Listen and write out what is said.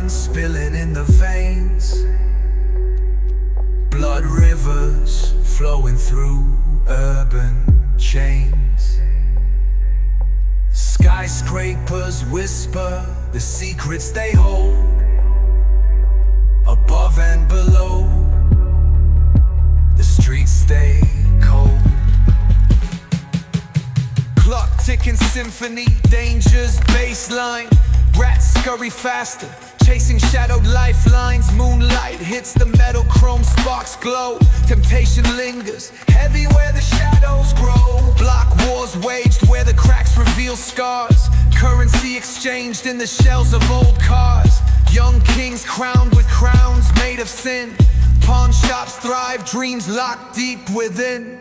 adrenaline spilling in the veins, blood rivers flowing through urban chains. Skyscrapers whisper the secrets they hold, above and below, the streets stay cold. Clock ticking symphony, danger's baseline. Rats scurry faster, chasing shadowed lifelines. Moonlight hits the metal, chrome sparks glow. Temptation lingers, heavy where the shadows grow. Block wars waged where the cracks reveal scars. Currency exchanged in the shells of old cars. Young kings crowned with crowns made of sin. Pawn shops thrive, dreams locked deep within.